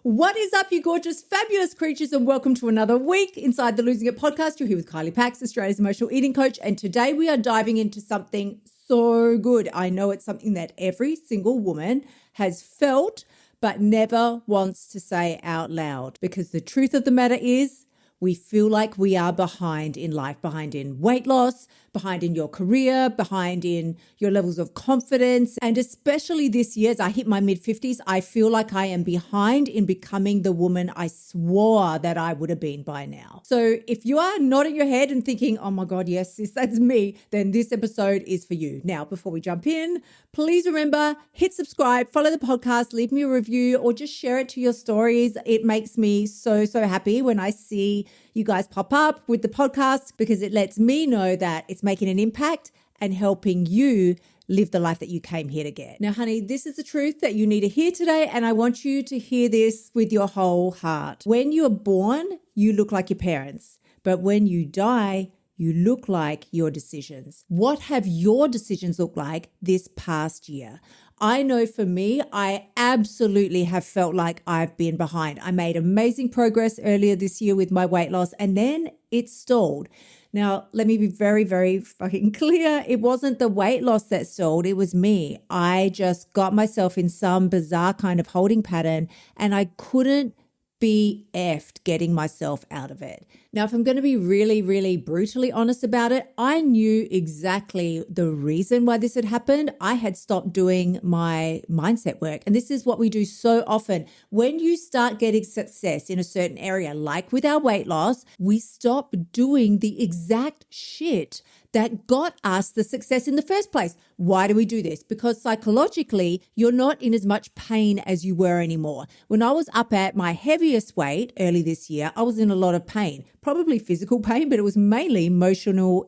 What is up, you gorgeous, fabulous creatures, and welcome to another week inside the Losing It podcast. You're here with Kylie Pax, Australia's emotional eating coach, and today we are diving into something so good. I know it's something that every single woman has felt but never wants to say out loud, because the truth of the matter is we feel like we are behind in life, behind in weight loss, behind in your career, behind in your levels of confidence. And especially this year, as I hit my mid-50s, I feel like I am behind in becoming the woman I swore that I would have been by now. So if you are nodding your head and thinking, oh my God, yes, sis, that's me, then this episode is for you. Now, before we jump in, please remember, hit subscribe, follow the podcast, leave me a review, or just share it to your stories. It makes me so happy when I see you guys pop up with the podcast, because it lets me know that it's making an impact and helping you live the life that you came here to get. Now, honey, this is the truth that you need to hear today, and I want you to hear this with your whole heart. When you are born, you look like your parents, but when you die, you look like your decisions. What have your decisions looked like this past year? I know for me, I absolutely have felt like I've been behind. I made amazing progress earlier this year with my weight loss, and then it stalled. Now, let me be very fucking clear. It wasn't the weight loss that stalled. It was me. I just got myself in some bizarre kind of holding pattern, and I couldn't be effed getting myself out of it. Now, if I'm going to be really brutally honest about it, I knew exactly the reason why this had happened. I had stopped doing my mindset work. And this is what we do so often. When you start getting success in a certain area, like with our weight loss, we stop doing the exact shit that got us the success in the first place. Why do we do this? Because psychologically, you're not in as much pain as you were anymore. When I was up at my heaviest weight early this year, I was in a lot of pain, probably physical pain, but it was mainly emotional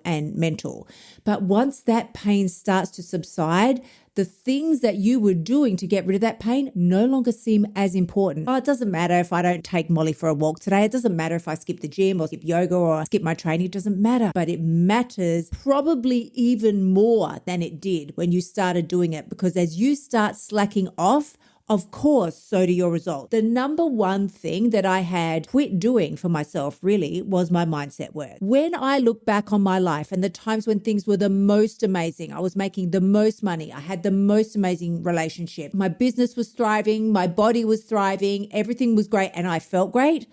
and mental. But once that pain starts to subside, the things that you were doing to get rid of that pain no longer seem as important. Oh, it doesn't matter if I don't take Molly for a walk today. It doesn't matter if I skip the gym or skip yoga or skip my training. It doesn't matter. But it matters probably even more than it did when you started doing it, because as you start slacking off, of course, so do your results. The number one thing that I had quit doing for myself really was my mindset work. When I look back on my life and the times when things were the most amazing, I was making the most money, I had the most amazing relationship, my business was thriving, my body was thriving, everything was great, and I felt great,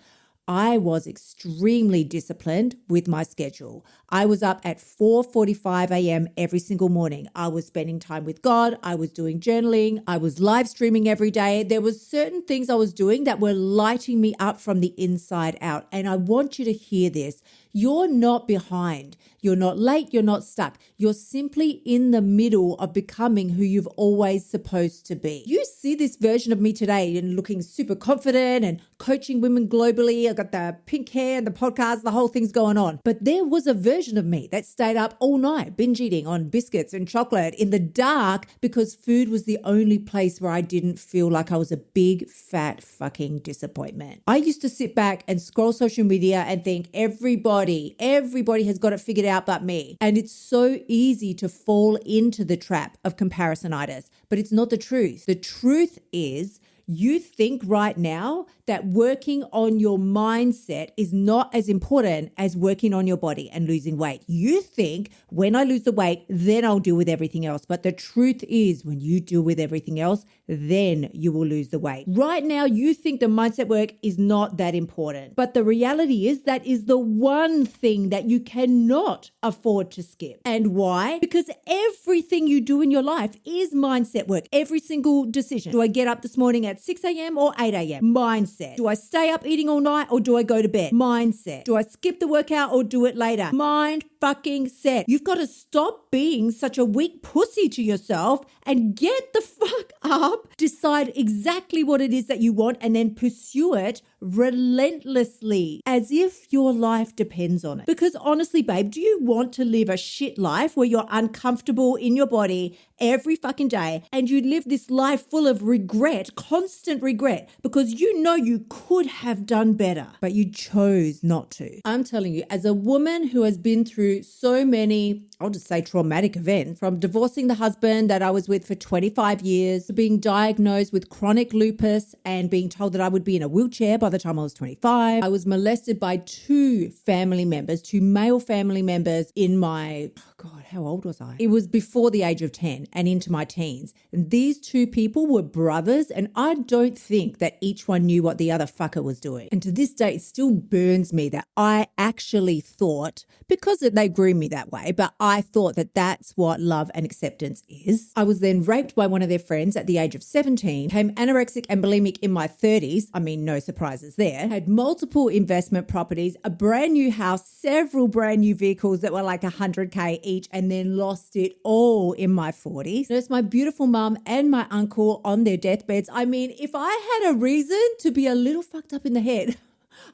I was extremely disciplined with my schedule. I was up at 4:45 a.m. every single morning. I was spending time with God. I was doing journaling. I was live streaming every day. There was certain things I was doing that were lighting me up from the inside out. And I want you to hear this. You're not behind. You're not late. You're not stuck. You're simply in the middle of becoming who you've always supposed to be. You see this version of me today and looking super confident and coaching women globally. I got the pink hair and the podcast, the whole thing's going on. But there was a version of me that stayed up all night, binge eating on biscuits and chocolate in the dark, because food was the only place where I didn't feel like I was a big, fat fucking disappointment. I used to sit back and scroll social media and think everybody has got it figured out but me. And it's so easy to fall into the trap of comparisonitis, but it's not the truth. The truth is, you think right now that working on your mindset is not as important as working on your body and losing weight. You think when I lose the weight, then I'll deal with everything else. But the truth is, when you deal with everything else, then you will lose the weight. Right now, you think the mindset work is not that important. But the reality is that is the one thing that you cannot afford to skip. And why? Because everything you do in your life is mindset work. Every single decision. Do I get up this morning at 6 a.m. or 8 a.m.? Mindset. Do I stay up eating all night or do I go to bed? Mindset. Do I skip the workout or do it later? Mind fucking set. You've got to stop being such a weak pussy to yourself and get the fuck up, decide exactly what it is that you want, and then pursue it relentlessly as if your life depends on it. Because honestly, babe, do you want to live a shit life where you're uncomfortable in your body every fucking day, and you live this life full of regret, constant regret, because you know you could have done better, but you chose not to. I'm telling you, as a woman who has been through so many, I'll just say traumatic events, from divorcing the husband that I was with for 25 years, to being diagnosed with chronic lupus and being told that I would be in a wheelchair by the time I was 25. I was molested by two male family members in my, how old was I? It was before the age of 10 and into my teens. And these two people were brothers, and I don't think that each one knew what the other fucker was doing. And to this day, it still burns me that I actually thought, because they grew me that way, but I thought that that's what love and acceptance is. I was then raped by one of their friends at the age of 17, became anorexic and bulimic in my 30s. I mean, no surprises there. Had multiple investment properties, a brand new house, several brand new vehicles that were like 100K each, and then lost it all in my 40s. Nursed my beautiful mum and my uncle on their deathbeds. I mean, if I had a reason to be a little fucked up in the head,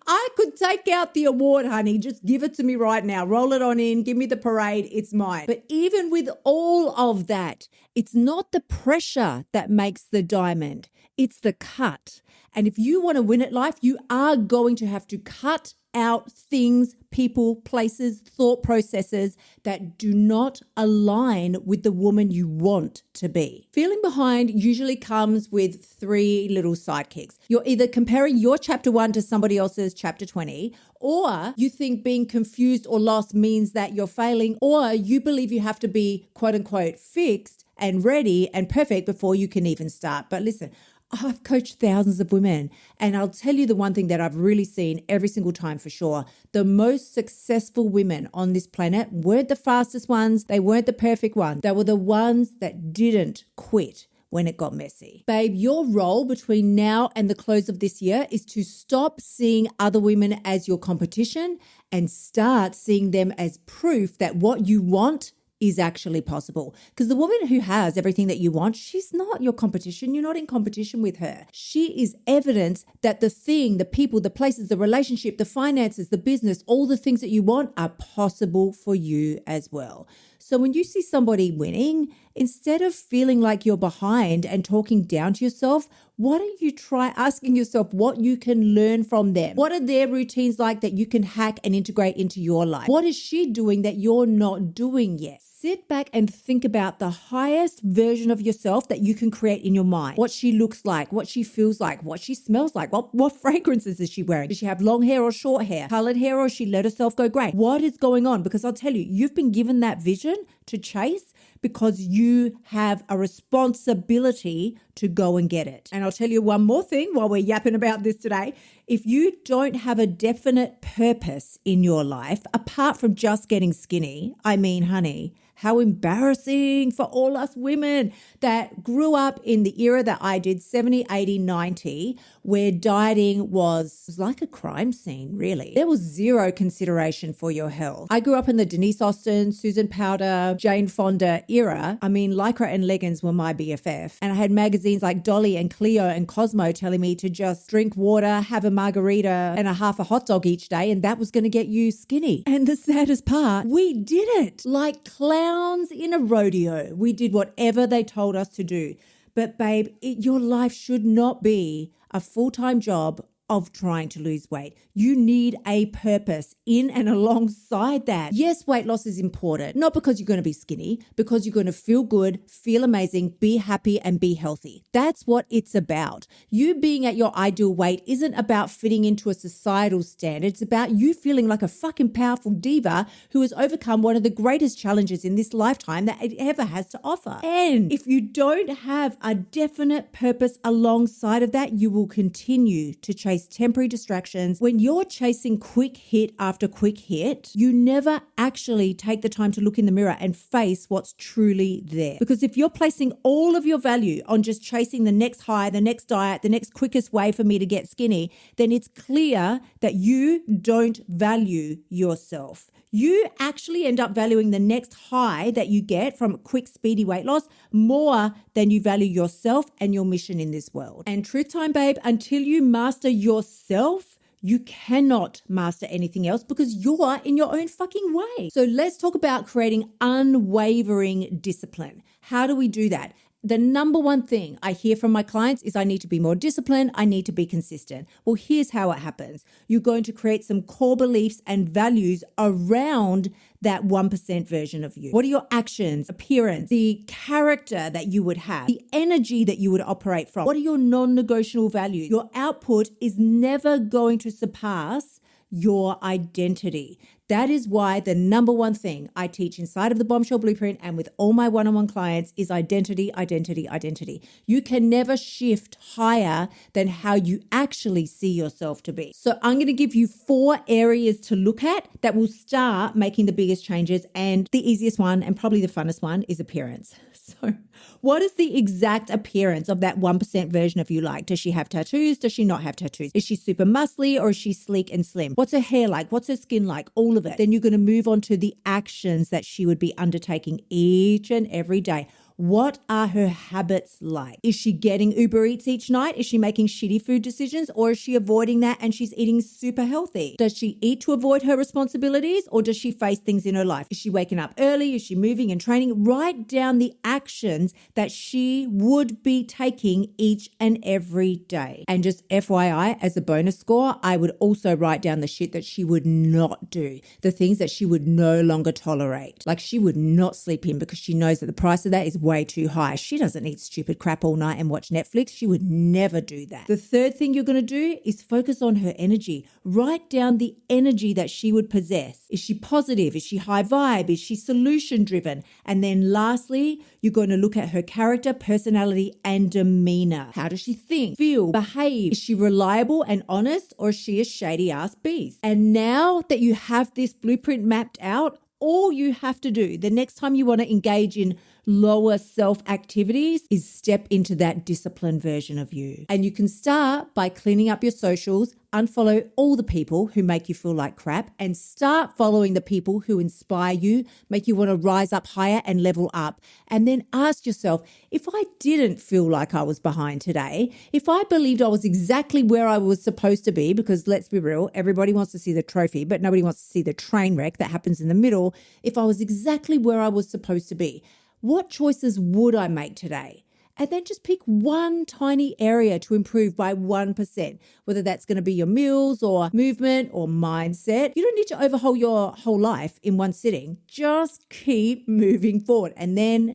I could take out the award, honey. Just give it to me right now. Roll it on in. Give me the parade. It's mine. But even with all of that, it's not the pressure that makes the diamond. It's the cut. And if you want to win at life, you are going to have to cut out things, people, places, thought processes that do not align with the woman you want to be. Feeling behind usually comes with three little sidekicks. You're either comparing your chapter 1 to somebody else's chapter 20, or you think being confused or lost means that you're failing, or you believe you have to be quote unquote fixed and ready and perfect before you can even start. But listen, I've coached thousands of women, and I'll tell you the one thing that I've really seen every single time for sure. The most successful women on this planet weren't the fastest ones. They weren't the perfect ones. They were the ones that didn't quit when it got messy. Babe, your role between now and the close of this year is to stop seeing other women as your competition and start seeing them as proof that what you want is actually possible. Because the woman who has everything that you want, she's not your competition. You're not in competition with her. She is evidence that the thing, the people, the places, the relationship, the finances, the business, all the things that you want are possible for you as well. So when you see somebody winning, instead of feeling like you're behind and talking down to yourself, why don't you try asking yourself what you can learn from them? What are their routines like that you can hack and integrate into your life? What is she doing that you're not doing yet? Sit back and think about the highest version of yourself that you can create in your mind. What she looks like, what she feels like, what she smells like, what fragrances is she wearing? Does she have long hair or short hair? Colored hair, or she let herself go grey? What is going on? Because I'll tell you, you've been given that vision to chase because you have a responsibility to go and get it. And I'll tell you one more thing while we're yapping about this today. If you don't have a definite purpose in your life, apart from just getting skinny, I mean, honey, how embarrassing for all us women that grew up in the era that I did, 70, 80, 90, where dieting was like a crime scene, really. There was zero consideration for your health. I grew up in the Denise Austen, Susan Powder, Jane Fonda era. I mean, Lycra and leggings were my BFF. And I had magazines like Dolly and Cleo and Cosmo telling me to just drink water, have a margarita and a half a hot dog each day, and that was going to get you skinny. And the saddest part, we did it like clowns in a rodeo. We did whatever they told us to do. But babe, your life should not be a full-time job of trying to lose weight. You need a purpose in and alongside that. Yes, weight loss is important, not because you're going to be skinny, because you're going to feel good, feel amazing, be happy, and be healthy. That's what it's about. You being at your ideal weight isn't about fitting into a societal standard. It's about you feeling like a fucking powerful diva who has overcome one of the greatest challenges in this lifetime that it ever has to offer. And if you don't have a definite purpose alongside of that, you will continue to chase temporary distractions. When you're chasing quick hit after quick hit, you never actually take the time to look in the mirror and face what's truly there. Because if you're placing all of your value on just chasing the next high, the next diet, the next quickest way for me to get skinny, then it's clear that you don't value yourself. You actually end up valuing the next high that you get from quick, speedy weight loss more than you value yourself and your mission in this world. And truth time, babe, until you master yourself, you cannot master anything else because you're in your own fucking way. So let's talk about creating unwavering discipline. How do we do that? The number one thing I hear from my clients is I need to be more disciplined. I need to be consistent. Well, here's how it happens. You're going to create some core beliefs and values around that 1% version of you. What are your actions, appearance, the character that you would have, the energy that you would operate from? What are your non-negotiable values? Your output is never going to surpass your identity. That is why the number one thing I teach inside of the Bombshell Blueprint and with all my one-on-one clients is identity, identity, identity. You can never shift higher than how you actually see yourself to be. So I'm going to give you 4 areas to look at that will start making the biggest changes. And the easiest one and probably the funnest one is appearance. So what is the exact appearance of that 1% version of you like? Does she have tattoos? Does she not have tattoos? Is she super muscly or is she sleek and slim? What's her hair like? What's her skin like? All of it. Then you're going to move on to the actions that she would be undertaking each and every day. What are her habits like? Is she getting Uber Eats each night? Is she making shitty food decisions, or is she avoiding that and she's eating super healthy? Does she eat to avoid her responsibilities, or does she face things in her life? Is she waking up early? Is she moving and training? Write down the actions that she would be taking each and every day. And just FYI, as a bonus score, I would also write down the shit that she would not do, the things that she would no longer tolerate. Like she would not sleep in because she knows that the price of that is way too high. She doesn't eat stupid crap all night and watch Netflix. She would never do that. The third thing you're going to do is focus on her energy. Write down the energy that she would possess. Is she positive? Is she high vibe? Is she solution driven? And then lastly, you're going to look at her character, personality, and demeanor. How does she think, feel, behave? Is she reliable and honest, or is she a shady ass beast? And now that you have this blueprint mapped out, all you have to do the next time you want to engage in lower self activities is step into that disciplined version of you. And you can start by cleaning up your socials, unfollow all the people who make you feel like crap, and start following the people who inspire you, make you want to rise up higher and level up. And then ask yourself, if I didn't feel like I was behind today, if I believed I was exactly where I was supposed to be, because let's be real, everybody wants to see the trophy, but nobody wants to see the train wreck that happens in the middle. If I was exactly where I was supposed to be, what choices would I make today? And then just pick one tiny area to improve by 1%, whether that's going to be your meals or movement or mindset. You don't need to overhaul your whole life in one sitting. Just keep moving forward. And then.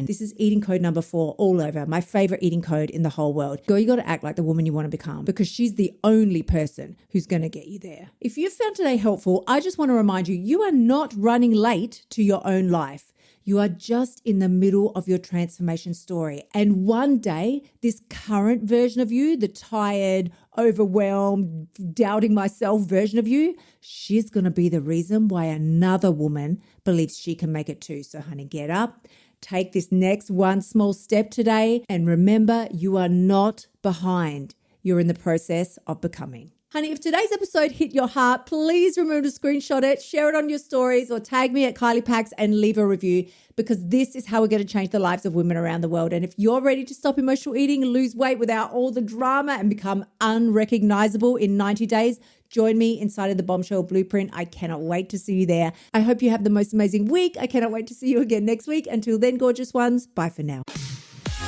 This is eating code number 4 all over. My favorite eating code in the whole world. Girl, you got to act like the woman you want to become, because she's the only person who's going to get you there. If you found today helpful, I just want to remind you, you are not running late to your own life. You are just in the middle of your transformation story. And one day, this current version of you, the tired, overwhelmed, doubting myself version of you, she's going to be the reason why another woman believes she can make it too. So honey, get up, take this next one small step today, and remember, you are not behind. You're in the process of becoming. Honey, if today's episode hit your heart, please remember to screenshot it, share it on your stories, or tag me at Kylie Pax and leave a review, because this is how we're going to change the lives of women around the world. And if you're ready to stop emotional eating and lose weight without all the drama and become unrecognizable in 90 days, join me inside of the Bombshell Blueprint. I cannot wait to see you there. I hope you have the most amazing week. I cannot wait to see you again next week. Until then, gorgeous ones, bye for now.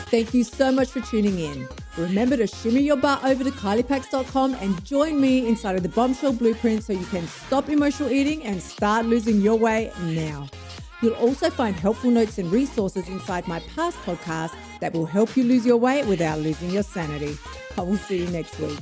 Thank you so much for tuning in. Remember to shimmy your butt over to kyliepax.com and join me inside of the Bombshell Blueprint so you can stop emotional eating and start losing your weight now. You'll also find helpful notes and resources inside my past podcasts that will help you lose your weight without losing your sanity. I will see you next week.